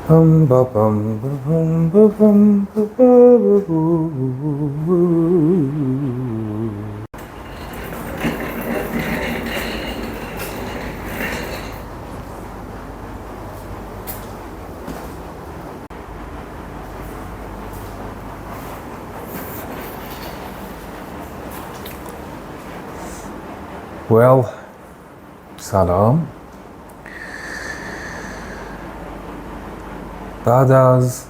Hum ba bum ba bum ba bum ba ba ba boo. Well, سلام. بعد از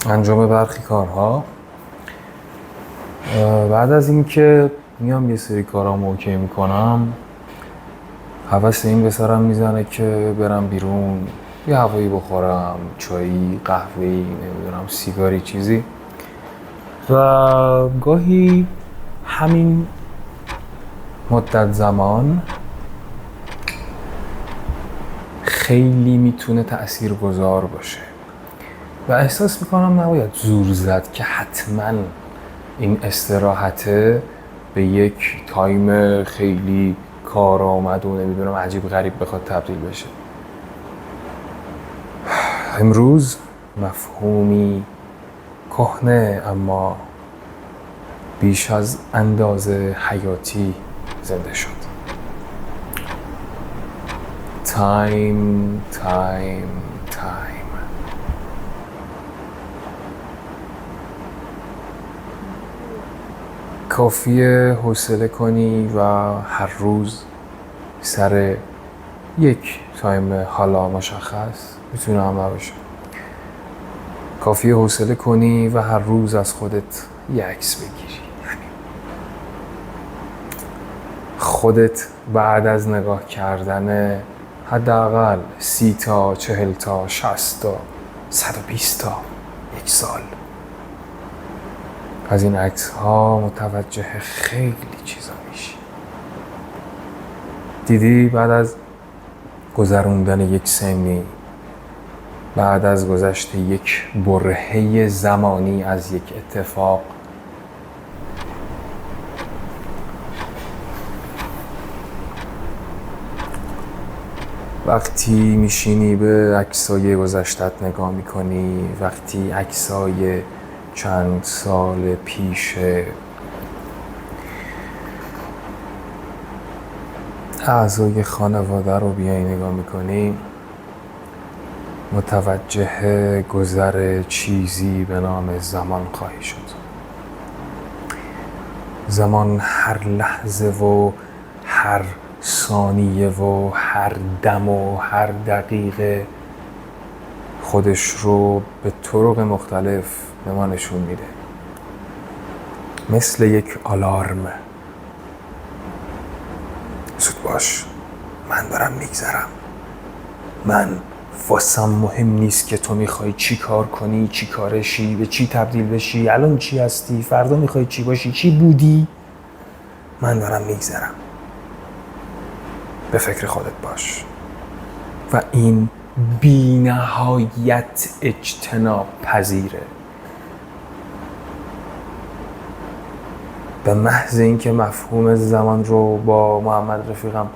انجام برخی کارها، بعد از اینکه میام یه سری کارام اوکی میکنم، هوس این به سرم میزنه که برم بیرون، یه هوایی بخورم، چایی، قهوه‌ای، نمیدونم سیگاری، چیزی. و گاهی همین مدت زمان خیلی میتونه تأثیرگذار باشه و احساس میکنم نباید زور زد که حتما این استراحته به یک تایم خیلی کارآمد و نمیدونم عجیب غریب بخواد تبدیل بشه. امروز مفهومی کهنه اما بیش از اندازه حیاتی زنده شد. تایم. کافیه حوصله کنی و هر روز سر یک تایم حالا مشخص، میتونه هم نباشه، کافیه حوصله کنی و هر روز از خودت یه عکس بگیری. خودت بعد از نگاه کردن حداقل 30 تا 40 تا 60 تا 120 تا 1 سال از این عکس ها متوجه خیلی چیزا میشی. دیدی بعد از گذروندن یک سنی، بعد از گذشت یک برهه زمانی از یک اتفاق، وقتی میشینی به عکسای گذشتت نگاه میکنی، وقتی عکسای چند سال پیش اعضای خانواده رو بیایی نگاه میکنی، متوجه گذر چیزی به نام زمان خواهی شد. زمان هر لحظه و هر ثانیه و هر دم و هر دقیقه خودش رو به طرق مختلف به ما نشون میده، مثل یک آلارم. زود باش، من دارم میگذرم. من واسم مهم نیست که تو میخوای چی کار کنی، چی کارشی، به چی تبدیل بشی، الان چی هستی، فردا میخوای چی باشی، چی بودی. من دارم میگذرم. به فکر خودت باش. و این بی نهایت اجتناب پذیره. به محض اینکه مفهوم زمان رو با محمد رفیقم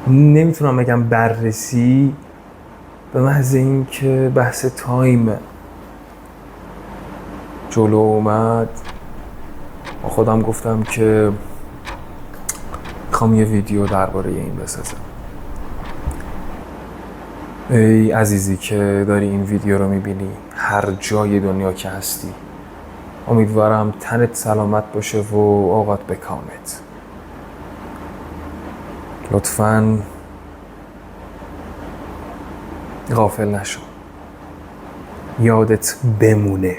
نمیتونم بگم بررسی، به محض اینکه بحث تایم جلو اومد، با خودم گفتم که میخوام یه ویدیو درباره این بسازم. ای عزیزی که داری این ویدیو رو میبینی، هر جای دنیا که هستی، امیدوارم تنت سلامت باشه و اوقات به کامت. لطفاً غافل نشو. یادت بمونه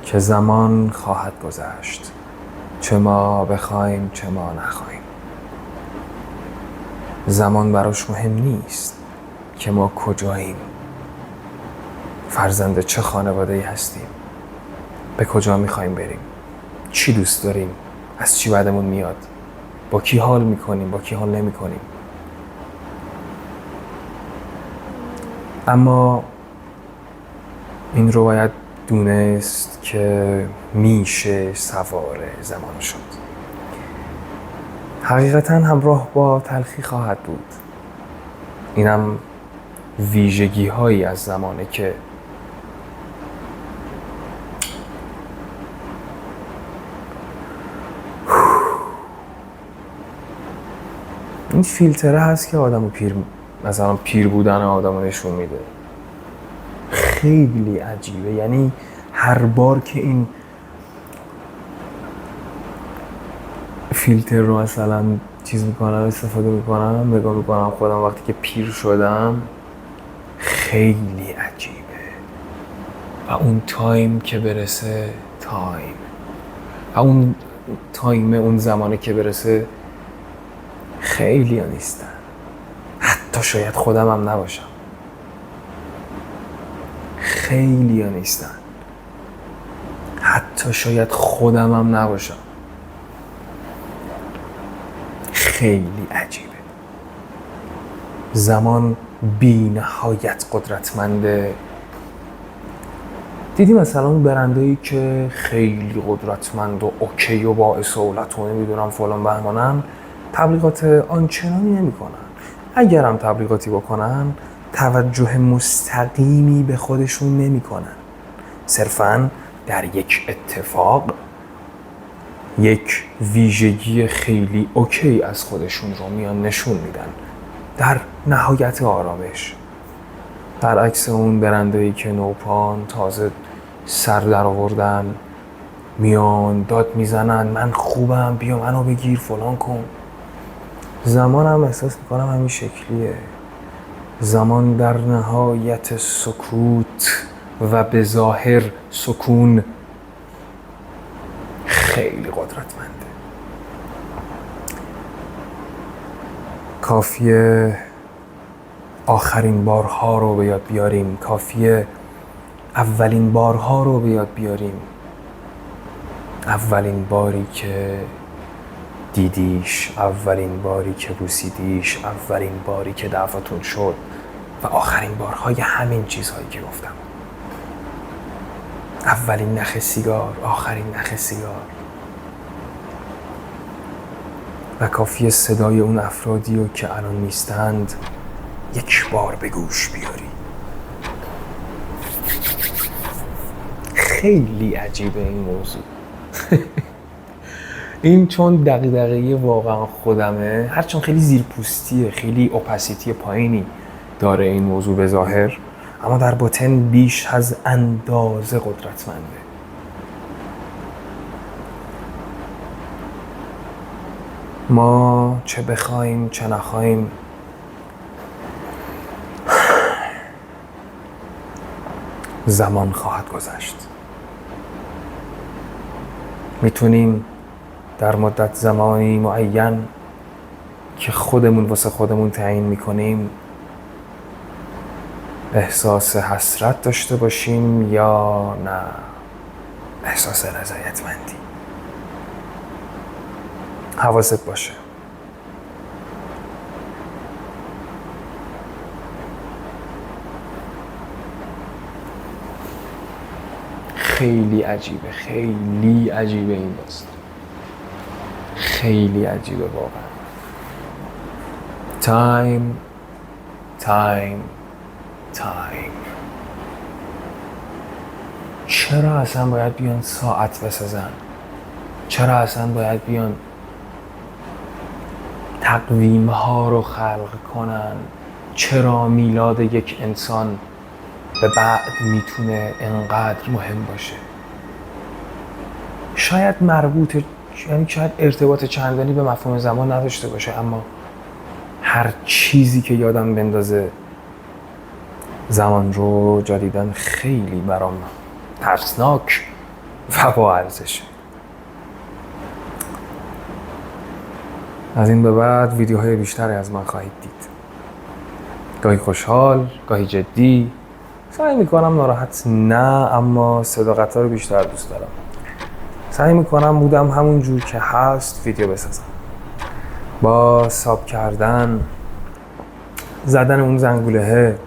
که زمان خواهد گذشت، چه ما بخوایم چه ما نخوایم. زمان براش مهم نیست که ما کجاییم، فرزند چه خانواده‌ای هستیم، به کجا میخوایم بریم، چی دوست داریم، از چی بدمون میاد، با کی حال میکنیم، با کی حال نمیکنیم. اما این رو باید دونست که میشه سوار زمان شد. حقیقتا همراه با تلخی خواهد بود. اینم ویژگی هایی از زمانه که این فیلتره هست که آدمو مثلا پیر بودن آدمو نشون میده. خیلی عجیبه. یعنی هر بار که این فیلتر رو مثلا چیز میکنم، استفاده میکنم، نگاه میکنم خودم وقتی که پیر شدم، خیلی عجیبه. و اون تایم که برسه، و اون تایم، اون زمانه که برسه، خیلی ها نیستن. حتی شاید خودم هم نباشم. خیلی ها نیستن. حتی شاید خودم هم نباشم. خیلی عجیبه. زمان بی نهایت قدرتمنده. دیدی مثلا اون برندهایی که خیلی قدرتمند و اوکی و با اصالت و نمیدونم فلان بهمانن، تبلیغات آنچنانی نمی کنن. اگر هم تبلیغاتی بکنن، توجه مستقیمی به خودشون نمی کنن. صرفاً در یک اتفاق یک ویژگی خیلی اوکی از خودشون رو میان نشون میدن در نهایت آرامش. برعکس اون برندهایی که نوپان تازه سر در آوردن، میان داد میزنن من خوبم، بیا منو بگیر، فلان کن. زمان هم احساس میکنم همین شکلیه. زمان در نهایت سکوت و به ظاهر سکون خیلی قدرتمنده. کافیه آخرین بارها رو به یاد بیاریم. کافیه اولین بارها رو به یاد بیاریم. اولین باری که دیدیش، اولین باری که بوسیدیش، اولین باری که دعواتون شد و آخرین بارهای همین چیزهایی که گفتم. اولین نخ سیگار، آخرین نخ سیگار. و کافیه صدای اون افرادی رو که الان نیستند یک بار به گوش بیاری. خیلی عجیبه این موضوع. این چون دغدغه واقعا خودمه، هرچند خیلی زیرپوستیه، خیلی اوپاسیتی پایینی داره این موضوع به ظاهر، اما در باطن بیش از اندازه قدرتمنده. ما چه بخوایم چه نخوایم، زمان خواهد گذشت. میتونیم در مدت زمانی معین که خودمون واسه خودمون تعیین میکنیم احساس حسرت داشته باشیم یا نه احساس رضایتمندی. حواست باشه. خیلی عجیبه، خیلی عجیبه این داستان. خیلی عجیبه واقعا. تایم چرا اصلا باید بیان ساعت بسازن؟ چرا اصلا باید بیان تقویم ها رو خلق کنن؟ چرا میلاد یک انسان به بعد میتونه انقدر مهم باشه؟ شاید شاید ارتباط چندانی به مفهوم زمان نداشته باشه، اما هر چیزی که یادم بندازه زمان رو جدیدن خیلی برام ترسناک و با ارزشه. از این به بعد ویدیوهای بیشتری از من خواهید دید. گاهی خوشحال، گاهی جدی. سعی میکنم ناراحت نه، اما صداقت ها رو بیشتر دوست دارم. سعی میکنم بودم همون جور که هست ویدیو بسازم، با ساب کردن، زدن اون زنگوله،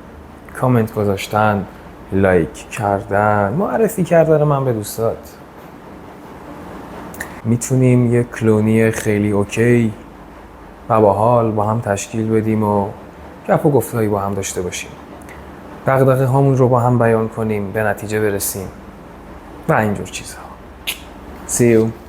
کامنت گذاشتن، لایک کردن، معرفی کردن من به دوستات. میتونیم یه کلونی خیلی اوکی و با حال با هم تشکیل بدیم و گپ و گفتایی با هم داشته باشیم. دغدغه هامون رو با هم بیان کنیم، به نتیجه برسیم و اینجور چیزها. See you.